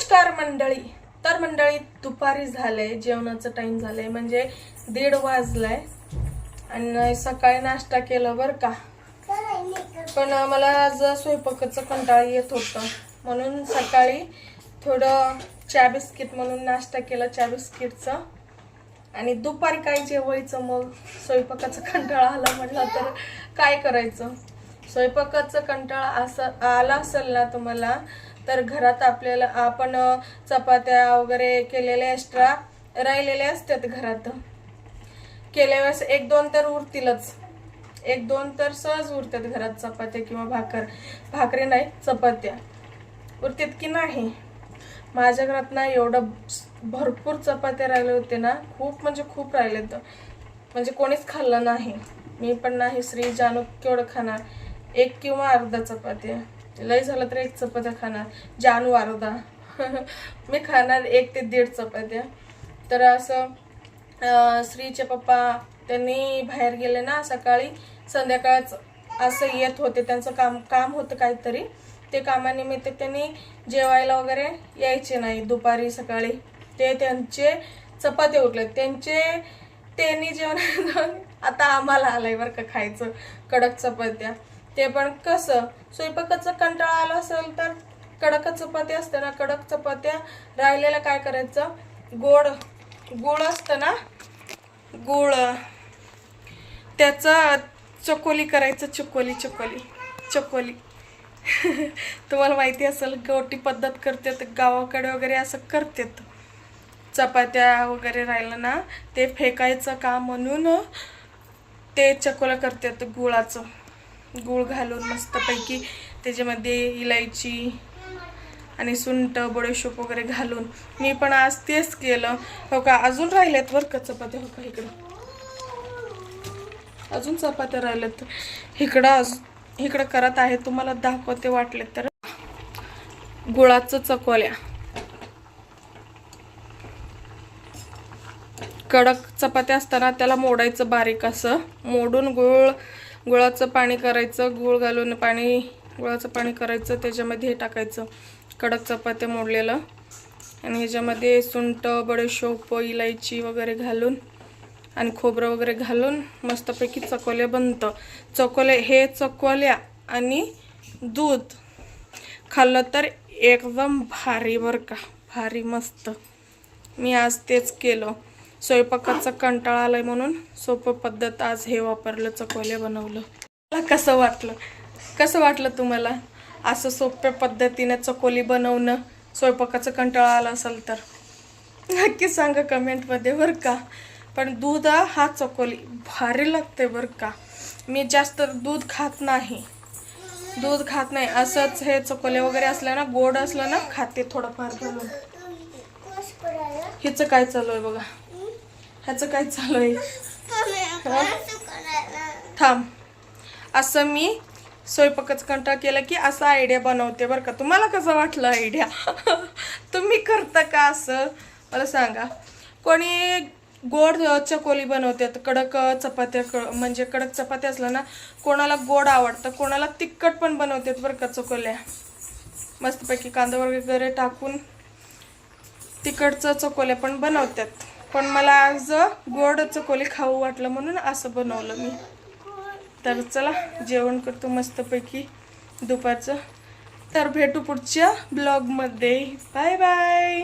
नमस्कार मंडळी. तर मंडळी दुपारी झालंय, जेवणाचं टाइम झालंय, म्हणजे 1:30 वाजलाय आणि सकाळी नाश्ता केला बर का. पण मला आज स्वयंपाकाचं कंटाळा येत होतं म्हणून सकाळी थोडं चहा बिस्किट म्हणून नाश्ता केला, चहा बिस्किटचा. आणि दुपारी काय जेवायचं, मग स्वयंपाकाचा कंटाळा आला म्हटलं तर काय करायचं. स्वयंपाकाचा कंटाळा असं आला असेल ना तुम्हाला, तर घरात आपल्याला आपण चपात्या वगैरे केलेल्या एक्स्ट्रा राहिलेले असतात घरात, केल्या वेळेस 1-2 तर उरतीलच, 1-2 तर सहज उरतात घरात. चपात्या किंवा भाकरी नाही, चपात्या उरतात की नाही. माझ्या घरात ना एवढं भरपूर चपात्या राहिले होते ना, खूप म्हणजे खूप राहिले, तर म्हणजे कोणीच खाल्लं नाही. मी पण नाही, श्री जानू केवढं खाणार, 1 किंवा अर्धा चपात्या, लय झालं तर 1 चपात्या खाणार, जानू अर्धा. मी खाणार 1 ते 1.5 चपात्या. तर असं श्रीचे पप्पा त्यांनी बाहेर गेले ना, सकाळी संध्याकाळच असं येत होते, त्यांचं काम होतं काहीतरी, ते कामानिमित्त त्यांनी जेवायला वगैरे यायचे नाही दुपारी सकाळी. ते त्यांचे चपाते उरले, त्यांनी जेवण आता आम्हाला आलंय बरं का खायचं कडक चपात्या. ते पण कसं, स्वयंपाकाचा कंटाळा आला असेल तर कडक चपात्या असते ना, कडक चपात्या राहिलेल्या काय करायचं, गुळ असतं ना, गुळ त्याचं चकोली करायचं, चकोली. तुम्हाला माहिती असेल, गोटी पद्धत करतात गावाकडे वगैरे, असं करतात. चपात्या वगैरे राहिलं ना, ते फेकायचं का म्हणून ते चकोला करतात गुळाचं. गुळ घालून मस्तपैकी त्याच्यामध्ये इलायची आणि सुंठ बडीशेप वगैरे घालून. मी पण आज तेच केलं. हो का, अजून राहिल्यात बरं का चपात्या. हो का, इकडं अजून चपात्या राहिल्यात, इकडं करत आहे, तुम्हाला दाखवते वाटले तर. गुळाचं चकोल्या, कडक चपात्या असताना त्याला मोडायचं, बारीक असं मोडून गुळाचं पाणी करायचं, गुळ घालून गुळाचं पाणी करायचं, त्याच्यामध्ये हे टाकायचं कडक चपात्या मोडलेलं, आणि ह्याच्यामध्ये सुंठ बडीशेप इलायची वगैरे घालून आणि खोबरं वगैरे घालून मस्तपैकी चकोल्या बनतं. चकोल्या आणि दूध खाल्लं तर एकदम भारी बरं का, भारी मस्त. मी आज तेच केलं. स्वयंपाकाचा कंटाळा आलाय म्हणून सोपं पद्धत आज हे वापरलं, चकोल्या बनवलं. कसं वाटलं तुम्हाला असं सोप्या पद्धतीने चकोली बनवणं? स्वयंपाकाचा कंटाळा आला असेल तर नक्की सांगा कमेंटमध्ये बरं का. पण दूध हा चकोली भारी लागते बरं का. मी जास्त दूध खात नाही, असंच हे चकोल्या वगैरे असलं ना, गोड असलं ना, खाते थोडंफार घालून. ह्याचं काय चालू आहे बघा, ह्याचं काय चालू आहे, थांब. असं मी स्वयंपाकाचं कंटाळा केला की असं आयडिया बनवते बरं का. तुम्हाला कसं वाटलं आयडिया? तुम्ही करता का असं मला सांगा. कोणी गोड चकोली बनवतात, कडक चपात्या, म्हणजे कडक चपात्या असलं ना, कोणाला गोड आवडतं, कोणाला तिखट पण बनवतात बरं का चकोल्या. मस्तपैकी कांदा वगैरे टाकून तिखटचं चकोल्या पण बनवतात. पण मला आज गोड चकोली खाऊ वाटलं म्हणून असं बनवलं मी. तर चला जेवण करतो मस्तपैकी दुपारचं. तर भेटू पुढच्या ब्लॉगमध्ये. Bye bye.